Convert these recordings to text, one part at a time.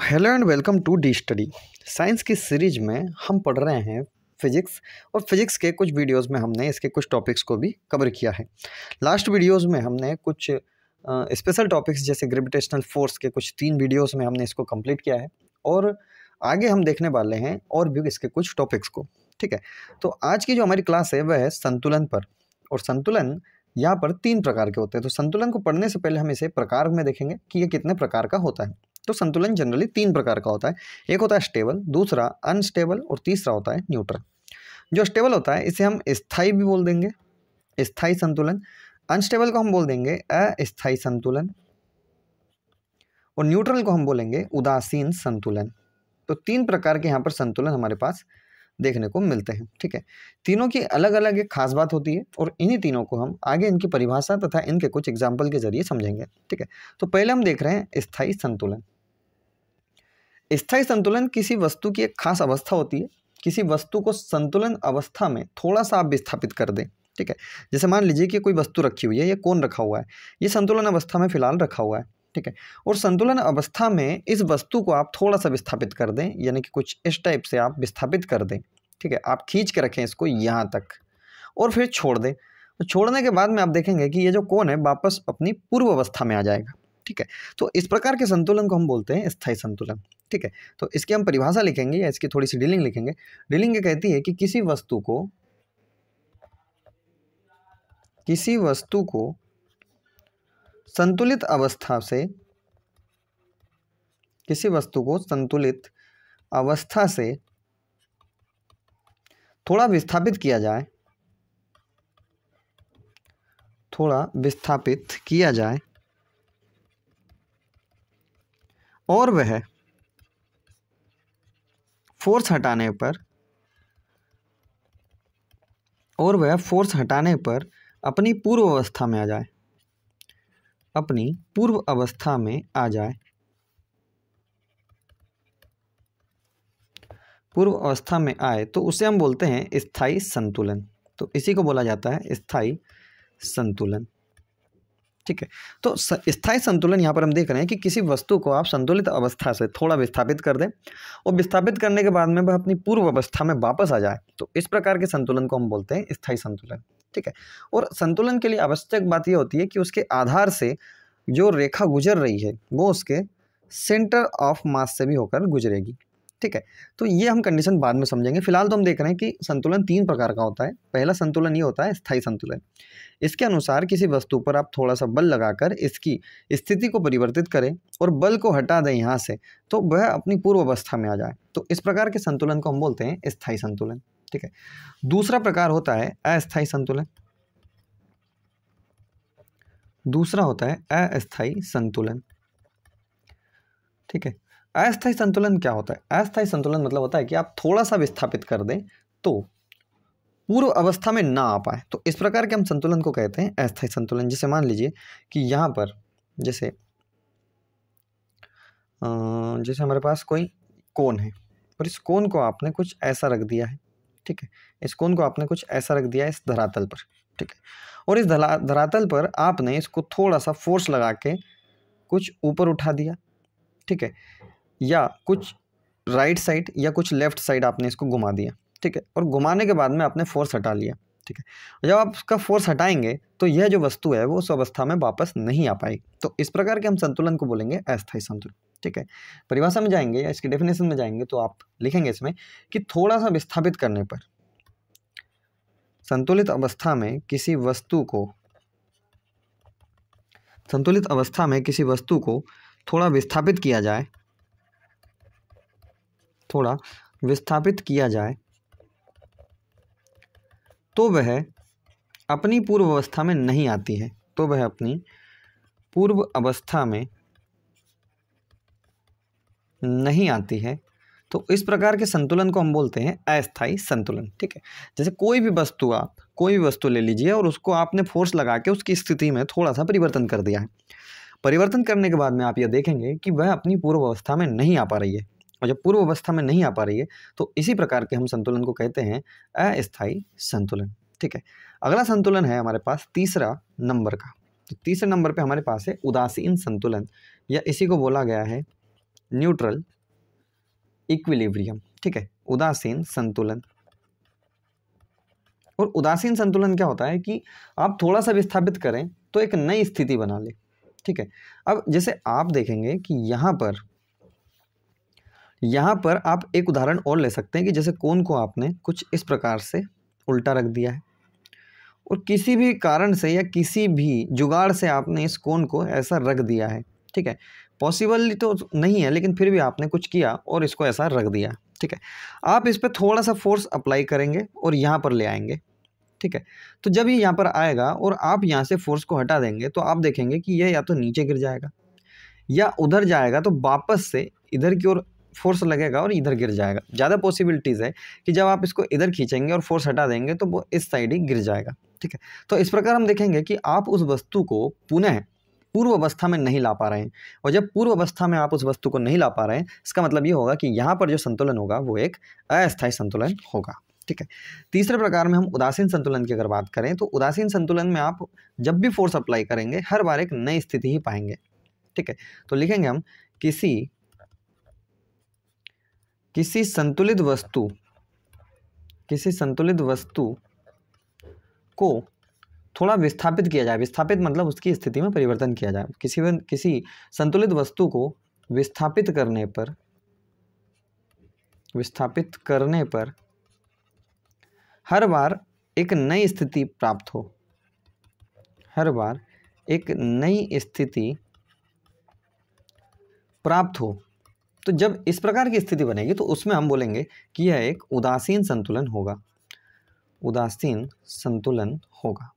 Hello and welcome to the study. Science की series में हम पढ़ रहे हैं फिजिक्स, और फिजिक्स के कुछ वीडियोस में हमने इसके कुछ टॉपिक्स को भी कवर किया है। लास्ट वीडियोस में हमने कुछ स्पेशल टॉपिक्स जैसे ग्रेविटेशनल फोर्स के कुछ 3 वीडियोस में हमने इसको कंप्लीट किया है, और आगे हम देखने वाले हैं और भी इसके कुछ टॉपिक्स को। ठीक है, तो आज की जो हमारी क्लास है वह है संतुलन पर। और संतुलन यहाँ पर 3 प्रकार के होते हैं। तो संतुलन को पढ़ने से पहले हम इसे प्रकार में देखेंगे कि ये कितने प्रकार का होता है। तो संतुलन जनरली 3 प्रकार का होता है। एक होता है स्टेबल, दूसरा अनस्टेबल, और तीसरा होता है न्यूट्रल। जो स्टेबल होता है इसे हम स्थायी भी बोल देंगे, स्थायी संतुलन। अनस्टेबल को हम बोल देंगे अस्थायी संतुलन, और न्यूट्रल को हम बोलेंगे उदासीन संतुलन। तो 3 प्रकार के यहाँ पर संतुलन हमारे पास देखने को मिलते हैं। ठीक है, तीनों की अलग अलग एक खास बात होती है, और इन्हीं तीनों को हम आगे इनकी परिभाषा तथा इनके कुछ एग्जाम्पल के जरिए समझेंगे। ठीक है, तो पहले हम देख रहे हैं स्थायी संतुलन। स्थायी संतुलन किसी वस्तु की एक खास अवस्था होती है। किसी वस्तु को संतुलन अवस्था में थोड़ा सा आप विस्थापित कर दें। ठीक है, जैसे मान लीजिए कि कोई वस्तु रखी हुई है, ये कोन रखा हुआ है, ये संतुलन अवस्था में फिलहाल रखा हुआ है। ठीक है, और संतुलन अवस्था में इस वस्तु को आप थोड़ा सा विस्थापित कर दें, यानी कि कुछ इस टाइप से आप विस्थापित कर दें। ठीक है, आप खींच के रखें इसको यहाँ तक और फिर छोड़ दें। तो छोड़ने के बाद में आप देखेंगे कि ये जो कोन है वापस अपनी पूर्व अवस्था में आ जाएगा। ठीक है, तो इस प्रकार के संतुलन को हम बोलते हैं स्थायी संतुलन। ठीक है, तो इसकी हम परिभाषा लिखेंगे या इसकी थोड़ी सी डीलिंग लिखेंगे। डीलिंग ये कहती है कि किसी वस्तु को संतुलित अवस्था से थोड़ा विस्थापित किया जाए और वह फोर्स हटाने पर अपनी पूर्व अवस्था में आ जाए। पूर्व अवस्था में आए तो उसे हम बोलते हैं स्थायी संतुलन। तो इसी को बोला जाता है स्थायी संतुलन। ठीक है, तो स्थायी संतुलन यहाँ पर हम देख रहे हैं कि किसी वस्तु को आप संतुलित अवस्था से थोड़ा विस्थापित कर दें, और विस्थापित करने के बाद में वह अपनी पूर्व अवस्था में वापस आ जाए। तो इस प्रकार के संतुलन को हम बोलते हैं स्थायी संतुलन। ठीक है, और संतुलन के लिए आवश्यक बात यह होती है कि उसके आधार से जो रेखा गुजर रही है वो उसके सेंटर ऑफ मास से भी होकर गुजरेगी। ठीक है, तो ये हम कंडीशन बाद में समझेंगे। फिलहाल तो हम देख रहे हैं कि संतुलन 3 प्रकार का होता है। पहला संतुलन ये होता है स्थायी संतुलन। इसके अनुसार किसी वस्तु पर आप थोड़ा सा बल लगाकर इसकी स्थिति को परिवर्तित करें और बल को हटा दें यहाँ से, तो वह अपनी पूर्व अवस्था में आ जाए। तो इस प्रकार के संतुलन को हम बोलते हैं स्थायी संतुलन। ठीक है, दूसरा प्रकार होता है अस्थायी संतुलन। दूसरा होता है अस्थायी संतुलन। ठीक है, अस्थायी संतुलन क्या होता है? अस्थायी संतुलन मतलब होता है कि आप थोड़ा सा विस्थापित कर दें तो पूर्व अवस्था में ना आ पाए। तो इस प्रकार के हम संतुलन को कहते हैं अस्थायी संतुलन। जैसे मान लीजिए कि यहाँ पर जैसे हमारे पास कोई कोन है, और इस कोन को आपने कुछ ऐसा रख दिया है। ठीक है, इस कोन को आपने कुछ ऐसा रख दिया है इस धरातल पर। ठीक है, और इस धरातल पर आपने इसको थोड़ा सा फोर्स लगा के कुछ ऊपर उठा दिया। ठीक है, या कुछ राइट साइड या कुछ लेफ्ट साइड आपने इसको घुमा दिया। ठीक है, और घुमाने के बाद में आपने फोर्स हटा लिया। ठीक है, जब आप उसका फोर्स हटाएंगे तो यह जो वस्तु है वो उस अवस्था में वापस नहीं आ पाएगी। तो इस प्रकार के हम संतुलन को बोलेंगे अस्थायी संतुलन। ठीक है, परिभाषा में जाएंगे या इसकी डेफिनेशन में जाएंगे तो आप लिखेंगे इसमें कि थोड़ा सा विस्थापित करने पर संतुलित अवस्था में किसी वस्तु को थोड़ा विस्थापित किया जाए तो वह अपनी पूर्व अवस्था में नहीं आती है। तो इस प्रकार के संतुलन को हम बोलते हैं अस्थायी संतुलन। ठीक है, जैसे कोई भी वस्तु ले लीजिए और उसको आपने फोर्स लगा के उसकी स्थिति में थोड़ा सा परिवर्तन कर दिया है। परिवर्तन करने के बाद में आप यह देखेंगे कि वह अपनी पूर्व अवस्था में नहीं आ पा रही है, और जब पूर्व अवस्था में नहीं आ पा रही है तो इसी प्रकार के हम संतुलन को कहते हैं अस्थायी संतुलन। ठीक है, अगला संतुलन है हमारे पास तीसरा नंबर का। तो तीसरे नंबर पे हमारे पास है उदासीन संतुलन, या इसी को बोला गया है न्यूट्रल इक्विलिब्रियम, ठीक है, उदासीन संतुलन। और उदासीन संतुलन क्या होता है कि आप थोड़ा सा विस्थापित करें तो एक नई स्थिति बना ले, ठीक है। अब जैसे आप देखेंगे कि यहाँ पर आप एक उदाहरण और ले सकते हैं कि जैसे कोन को आपने कुछ इस प्रकार से उल्टा रख दिया है और किसी भी कारण से या किसी भी जुगाड़ से आपने इस कोन को ऐसा रख दिया है, ठीक है। पॉसिबल तो नहीं है लेकिन फिर भी आपने कुछ किया और इसको ऐसा रख दिया, ठीक है। आप इस पर थोड़ा सा फोर्स अप्लाई करेंगे और यहाँ पर ले आएंगे, ठीक है। तो जब ये यहाँ पर आएगा और आप यहाँ से फोर्स को हटा देंगे तो आप देखेंगे कि यह या तो नीचे गिर जाएगा या उधर जाएगा, तो वापस से इधर की ओर फोर्स लगेगा और इधर गिर जाएगा। ज़्यादा पॉसिबिलिटीज़ है कि जब आप इसको इधर खींचेंगे और फोर्स हटा देंगे तो वो इस साइड ही गिर जाएगा, ठीक है। तो इस प्रकार हम देखेंगे कि आप उस वस्तु को पुनः पूर्व अवस्था में नहीं ला पा रहे हैं, और जब पूर्व अवस्था में आप उस वस्तु को नहीं ला पा रहे हैं इसका मतलब ये होगा कि यहाँ पर जो संतुलन होगा वो एक अस्थायी संतुलन होगा, ठीक है। तीसरे प्रकार में हम उदासीन संतुलन की अगर बात करें तो उदासीन संतुलन में आप जब भी फोर्स अप्लाई करेंगे हर बार एक नई स्थिति ही पाएंगे, ठीक है। तो लिखेंगे हम किसी संतुलित वस्तु को थोड़ा विस्थापित किया जाए। विस्थापित मतलब उसकी स्थिति में परिवर्तन किया जाए। किसी संतुलित वस्तु को विस्थापित करने पर हर बार एक नई स्थिति प्राप्त हो। हर बार एक नई स्थिति प्राप्त हो। तो जब इस प्रकार की स्थिति बनेगी तो उसमें हम बोलेंगे कि यह एक उदासीन संतुलन होगा। उदासीन संतुलन होगा,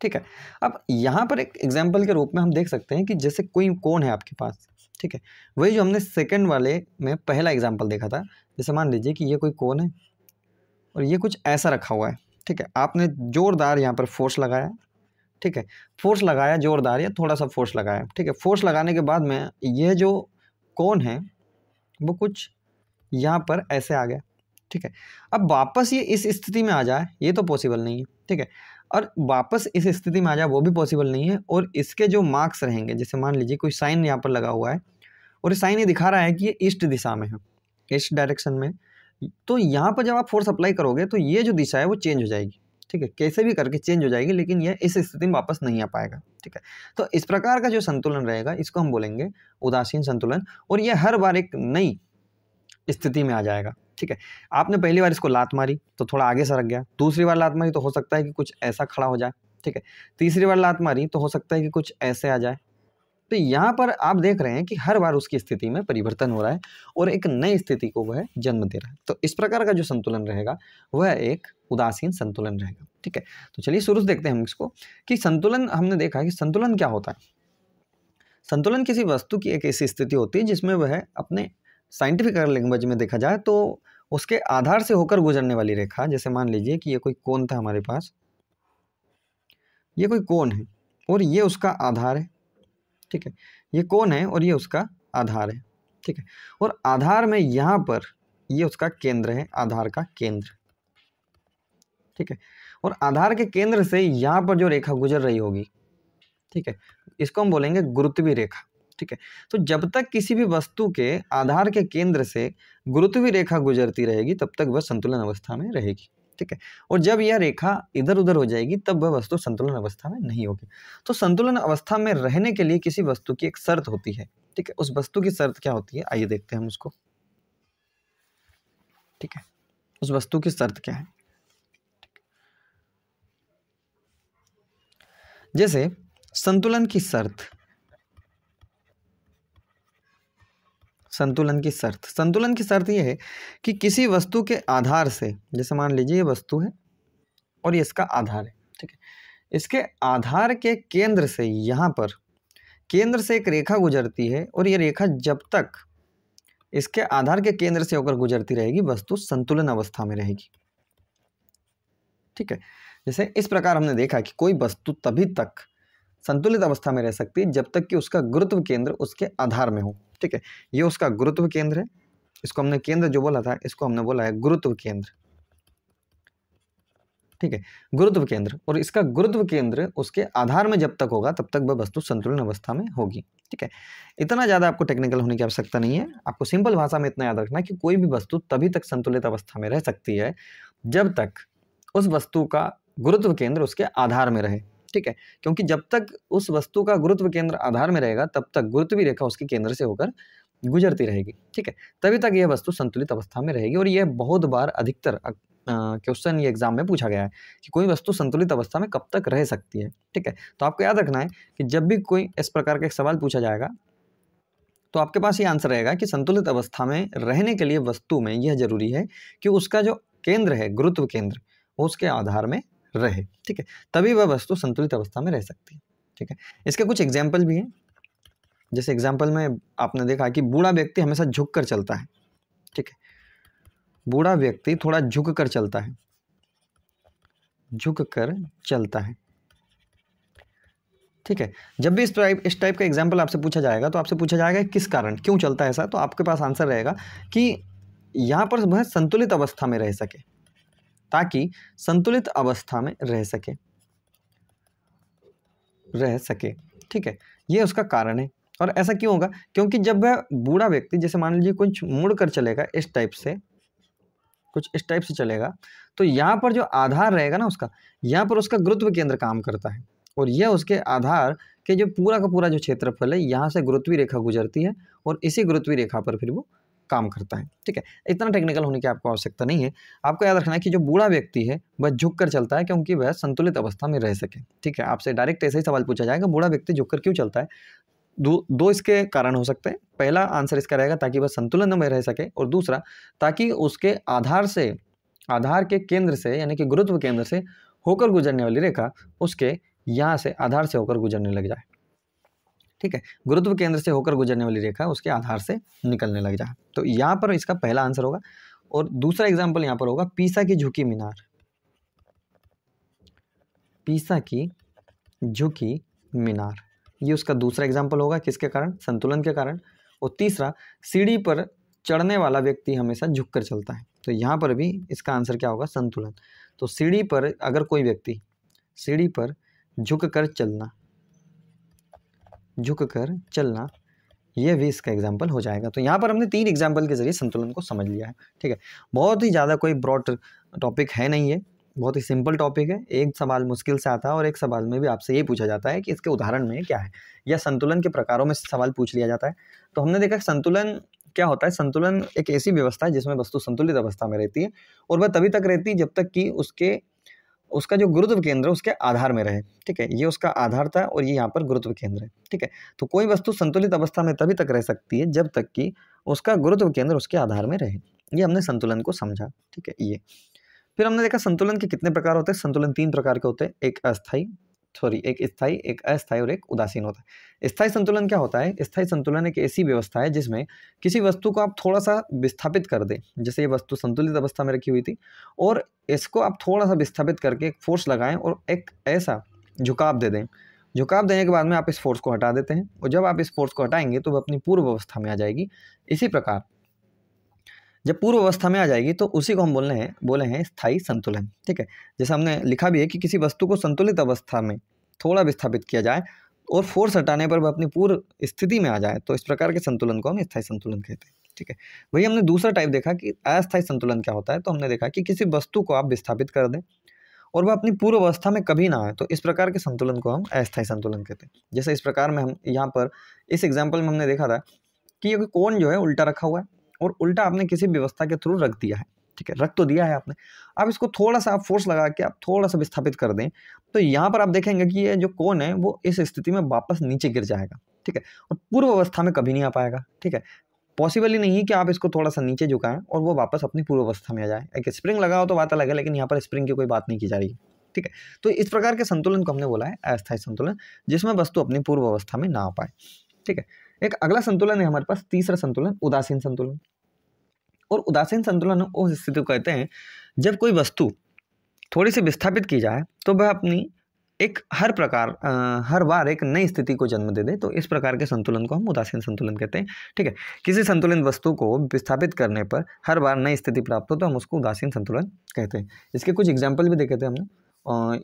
ठीक है। अब यहाँ पर एक एग्जाम्पल के रूप में हम देख सकते हैं कि जैसे कोई कोण है आपके पास, ठीक है। वही जो हमने सेकंड वाले में पहला एग्जाम्पल देखा था। जैसे मान लीजिए कि ये कोई कोण है और ये कुछ ऐसा रखा हुआ है, ठीक है। आपने जोरदार यहाँ पर फोर्स लगाया, ठीक है। फोर्स लगाया जोरदार या थोड़ा सा फोर्स लगाया, ठीक है। फोर्स लगाने के बाद में यह जो कोण है वो कुछ यहाँ पर ऐसे आ गया, ठीक है। अब वापस ये इस स्थिति में आ जाए ये तो पॉसिबल नहीं है, ठीक है। और वापस इस स्थिति में आ जाए वो भी पॉसिबल नहीं है। और इसके जो मार्क्स रहेंगे, जैसे मान लीजिए कोई साइन यहाँ पर लगा हुआ है और इस साइन ये दिखा रहा है कि ये ईस्ट दिशा में है, ईस्ट डायरेक्शन में, तो यहाँ पर जब आप फोर्स अप्लाई करोगे तो ये जो दिशा है वो चेंज हो जाएगी, ठीक है। कैसे भी करके चेंज हो जाएगी लेकिन यह इस स्थिति में वापस नहीं आ पाएगा, ठीक है। तो इस प्रकार का जो संतुलन रहेगा इसको हम बोलेंगे उदासीन संतुलन, और यह हर बार एक नई स्थिति में आ जाएगा, ठीक है। आपने पहली बार इसको लात मारी तो थोड़ा आगे सरक गया, दूसरी बार लात मारी तो हो सकता है कि कुछ ऐसा खड़ा हो जाए, ठीक है। तीसरी बार लात मारी तो हो सकता है कि कुछ ऐसे आ जाए। तो यहाँ पर आप देख रहे हैं कि हर बार उसकी स्थिति में परिवर्तन हो रहा है और एक नई स्थिति को वह जन्म दे रहा है। तो इस प्रकार का जो संतुलन रहेगा वह एक उदासीन संतुलन रहेगा, ठीक है। तो चलिए शुरू से देखते हैं हम इसको कि संतुलन, हमने देखा कि संतुलन क्या होता है। संतुलन किसी वस्तु की एक ऐसी स्थिति होती है जिसमें वह अपने साइंटिफिक लैंग्वेज में देखा जाए तो उसके आधार से होकर गुजरने वाली रेखा, जैसे मान लीजिए कि ये कोई कोण था हमारे पास, ये कोई कोण है और ये उसका आधार है, ठीक है। ये कोण है और ये उसका आधार है, ठीक है। और आधार में यहाँ पर ये उसका केंद्र है, आधार का केंद्र, ठीक है। और आधार के केंद्र से यहाँ पर जो रेखा गुजर रही होगी, ठीक है, इसको हम बोलेंगे गुरुत्वीय रेखा, ठीक है। तो जब तक किसी भी वस्तु के आधार के केंद्र से गुरुत्वीय रेखा गुजरती रहेगी तब तक वह संतुलन अवस्था में रहेगी, ठीक है। और जब यह रेखा इधर उधर हो जाएगी तब वह वस्तु संतुलन अवस्था में नहीं होगी। तो संतुलन अवस्था में रहने के लिए किसी वस्तु की एक शर्त होती है, ठीक है। उस वस्तु की शर्त क्या होती है, आइए देखते हैं हम उसको, ठीक है। उस वस्तु की शर्त क्या है, जैसे संतुलन की शर्त, संतुलन की शर्त यह है कि किसी वस्तु के आधार से, जैसे मान लीजिए ये वस्तु है और ये इसका आधार है, ठीक है। इसके आधार के केंद्र से यहाँ पर केंद्र से एक रेखा गुजरती है और ये रेखा जब तक इसके आधार के केंद्र से होकर गुजरती रहेगी वस्तु संतुलन अवस्था में रहेगी, ठीक है। जैसे इस प्रकार हमने देखा कि कोई वस्तु तभी तक संतुलित अवस्था में रह सकती है जब तक कि उसका गुरुत्व केंद्र उसके आधार में हो, ठीक है। ये उसका गुरुत्व केंद्र है, इसको हमने केंद्र जो बोला था इसको हमने बोला है गुरुत्व केंद्र, ठीक है, गुरुत्व केंद्र, और इसका गुरुत्व केंद्र उसके आधार में जब तक होगा तब तक वह वस्तु संतुलन अवस्था में होगी। ठीक है, इतना ज़्यादा आपको टेक्निकल होने की आवश्यकता नहीं है। आपको सिंपल भाषा में इतना याद रखना है कि कोई भी वस्तु तभी तक संतुलित अवस्था में रह सकती है जब तक उस वस्तु का गुरुत्व केंद्र उसके आधार में रहे। ठीक है, क्योंकि जब तक उस वस्तु का गुरुत्व केंद्र आधार में रहेगा तब तक गुरुत्वीय रेखा उसके केंद्र से होकर गुजरती रहेगी। ठीक है, तभी तक यह वस्तु संतुलित अवस्था में रहेगी। और यह बहुत बार अधिकतर क्वेश्चन ये एग्जाम में पूछा गया है कि कोई वस्तु संतुलित अवस्था में कब तक रह सकती है। ठीक है, तो आपको याद रखना है कि जब भी कोई इस प्रकार का एक सवाल पूछा जाएगा तो आपके पास ये आंसर रहेगा कि संतुलित अवस्था में रहने के लिए वस्तु में यह जरूरी है कि उसका जो केंद्र है, गुरुत्व केंद्र, वो उसके आधार में रहे। ठीक है, तभी वह वस्तु संतुलित अवस्था में रह सकती है। ठीक है, इसके कुछ एग्जाम्पल भी हैं। जैसे एग्जाम्पल में आपने देखा कि बूढ़ा व्यक्ति हमेशा झुक कर चलता है। ठीक है, बूढ़ा व्यक्ति थोड़ा झुक कर चलता है, झुक कर चलता है। ठीक है, जब भी इस टाइप का एग्जाम्पल आपसे पूछा जाएगा तो आपसे पूछा जाएगा किस कारण, क्यों चलता है ऐसा, तो आपके पास आंसर रहेगा कि यहाँ पर वह संतुलित अवस्था में रह सके, ताकि संतुलित अवस्था में रह सके। ठीक है, ये उसका कारण है। और ऐसा क्यों होगा, क्योंकि जब वह बूढ़ा व्यक्ति, जैसे मान लीजिए कुछ मुड़ कर चलेगा, इस टाइप से, कुछ इस टाइप से चलेगा, तो यहाँ पर जो आधार रहेगा ना उसका, यहाँ पर उसका गुरुत्व केंद्र काम करता है, और यह उसके आधार के जो पूरा का पूरा जो क्षेत्रफल है, यहाँ से गुरुत्वीय रेखा गुजरती है और इसी गुरुत्वीय रेखा पर फिर वो काम करता है। ठीक है, इतना टेक्निकल होने की आपको आवश्यकता नहीं है। आपको याद रखना है कि जो बूढ़ा व्यक्ति है वह झुक कर चलता है क्योंकि वह संतुलित अवस्था में रह सके। ठीक है, आपसे डायरेक्ट ऐसे ही सवाल पूछा जाएगा, बूढ़ा व्यक्ति झुक कर क्यों चलता है। दो इसके कारण हो सकते हैं। पहला आंसर इसका रहेगा ताकि वह संतुलन में रह सके, और दूसरा ताकि उसके आधार के केंद्र से, यानी कि गुरुत्व केंद्र से होकर गुजरने वाली रेखा उसके यहाँ से आधार से होकर गुजरने लग जाए। ठीक है, गुरुत्व केंद्र से होकर गुजरने वाली रेखा उसके आधार से निकलने लग जाए। तो यहाँ पर इसका पहला आंसर होगा। और दूसरा एग्जाम्पल यहाँ पर होगा पीसा की झुकी मीनार। पीसा की झुकी मीनार, ये उसका दूसरा एग्जाम्पल होगा। किसके कारण, संतुलन के कारण। और तीसरा, सीढ़ी पर चढ़ने वाला व्यक्ति हमेशा झुक कर चलता है। तो यहाँ पर भी इसका आंसर क्या होगा, संतुलन। तो सीढ़ी पर अगर कोई व्यक्ति सीढ़ी पर झुक कर चलना, यह भी इसका एग्जाम्पल हो जाएगा। तो यहाँ पर हमने 3 एग्जाम्पल के जरिए संतुलन को समझ लिया है। ठीक है, बहुत ही ज़्यादा कोई ब्रॉड टॉपिक है नहीं है, बहुत ही सिंपल टॉपिक है। एक सवाल मुश्किल से आता है और एक सवाल में भी आपसे ये पूछा जाता है कि इसके उदाहरण में क्या है, या संतुलन के प्रकारों में सवाल पूछ लिया जाता है। तो हमने देखा संतुलन क्या होता है। संतुलन एक ऐसी व्यवस्था है जिसमें वस्तु संतुलित अवस्था में रहती है, और वह तभी तक रहती है जब तक कि उसका जो गुरुत्व केंद्र उसके आधार में रहे। ठीक है, ये उसका आधार था और ये यहाँ पर गुरुत्व केंद्र है। ठीक है, तो कोई वस्तु संतुलित अवस्था में तभी तक रह सकती है जब तक कि उसका गुरुत्व केंद्र उसके आधार में रहे। ये हमने संतुलन को समझा। ठीक है, ये फिर हमने देखा संतुलन के कितने प्रकार होते हैं। संतुलन 3 प्रकार के होते हैं, एक स्थायी, एक अस्थायी और एक उदासीन होता है। स्थायी संतुलन क्या होता है, स्थायी संतुलन एक ऐसी व्यवस्था है जिसमें किसी वस्तु को आप थोड़ा सा विस्थापित कर दें। जैसे ये वस्तु संतुलित अवस्था में रखी हुई थी और इसको आप थोड़ा सा विस्थापित करके एक फोर्स लगाएं और एक ऐसा झुकाव दे दें। झुकाव देने के बाद में आप इस फोर्स को हटा देते हैं, और जब आप इस फोर्स को हटाएंगे तो वह अपनी पूर्व अवस्था में आ जाएगी। इसी प्रकार जब पूर्व अवस्था में आ जाएगी तो उसी को हम बोले हैं स्थायी संतुलन। ठीक है, जैसे हमने लिखा भी है कि किसी वस्तु को संतुलित अवस्था में थोड़ा विस्थापित किया जाए और फोर्स हटाने पर वह अपनी पूर्व स्थिति में आ जाए, तो इस प्रकार के संतुलन को हम स्थायी संतुलन कहते हैं। ठीक है, वही हमने दूसरा टाइप देखा कि अस्थायी संतुलन क्या होता है। तो हमने देखा कि किसी वस्तु को आप विस्थापित कर दें और वह अपनी पूर्व अवस्था में कभी ना आए, तो इस प्रकार के संतुलन को हम अस्थायी संतुलन कहते हैं। जैसे इस प्रकार में हम यहाँ पर इस एग्जाम्पल में हमने देखा था कि ये कोन जो है उल्टा रखा हुआ है, और उल्टा आपने किसी व्यवस्था के थ्रू रख दिया है। ठीक है, रख तो दिया है आपने, अब इसको थोड़ा सा आप फोर्स लगा के आप थोड़ा सा विस्थापित कर दें, तो यहाँ पर आप देखेंगे कि ये जो कोन है वो इस स्थिति में वापस नीचे गिर जाएगा। ठीक है, और पूर्व अवस्था में कभी नहीं आ पाएगा। ठीक है, पॉसिबल ही नहीं है कि आप इसको थोड़ा सा नीचे झुकाएं और वो वापस अपनी पूर्व अवस्था में आ जाए। एक स्प्रिंग लगा हो तो बात अलग है, लेकिन यहाँ पर स्प्रिंग की कोई बात नहीं की जा रही है। ठीक है, तो इस प्रकार के संतुलन को हमने बोला है अस्थायी संतुलन, जिसमें वस्तु अपनी पूर्व अवस्था में ना आ पाए। ठीक है, एक अगला संतुलन है हमारे पास, तीसरा संतुलन उदासीन संतुलन। और उदासीन संतुलन उस स्थिति को कहते हैं जब कोई वस्तु थोड़ी सी विस्थापित की जाए तो वह अपनी एक हर बार एक नई स्थिति को जन्म दे दे, तो इस प्रकार के संतुलन को हम उदासीन संतुलन कहते हैं। ठीक है, किसी संतुलित वस्तु को विस्थापित करने पर हर बार नई स्थिति प्राप्त हो तो हम उसको उदासीन संतुलन कहते हैं। इसके कुछ एग्जाम्पल भी देखे थे हमने,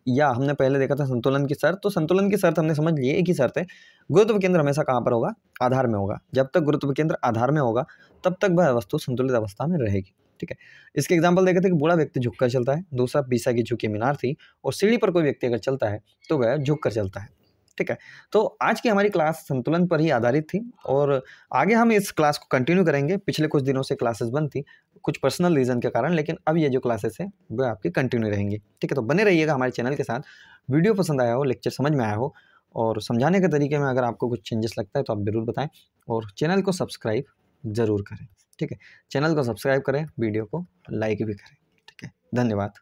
या हमने पहले देखा था संतुलन की शर्त। तो संतुलन की शर्त हमने समझ ली, एक ही शर्त है, गुरुत्व केंद्र हमेशा कहाँ पर होगा? आधार में होगा। जब तक गुरुत्व केंद्र आधार में होगा तब तक वह वस्तु संतुलित अवस्था में रहेगी। ठीक है, इसके एग्जाम्पल देखे थे कि बूढ़ा व्यक्ति झुककर चलता है, दूसरा पीसा की झुकी मीनार थी, और सीढ़ी पर कोई व्यक्ति अगर चलता है तो वह झुककर चलता है। ठीक है, तो आज की हमारी क्लास संतुलन पर ही आधारित थी, और आगे हम इस क्लास को कंटिन्यू करेंगे। पिछले कुछ दिनों से क्लासेस बंद थी कुछ पर्सनल रीज़न के कारण, लेकिन अब ये जो क्लासेस है वह आपकी कंटिन्यू रहेंगी। ठीक है, तो बने रहिएगा हमारे चैनल के साथ। वीडियो पसंद आया हो, लेक्चर समझ में आया हो, और समझाने के तरीके में अगर आपको कुछ चेंजेस लगता है तो आप ज़रूर बताएं, और चैनल को सब्सक्राइब ज़रूर करें। ठीक है, चैनल को सब्सक्राइब करें, वीडियो को लाइक भी करें। ठीक है, धन्यवाद।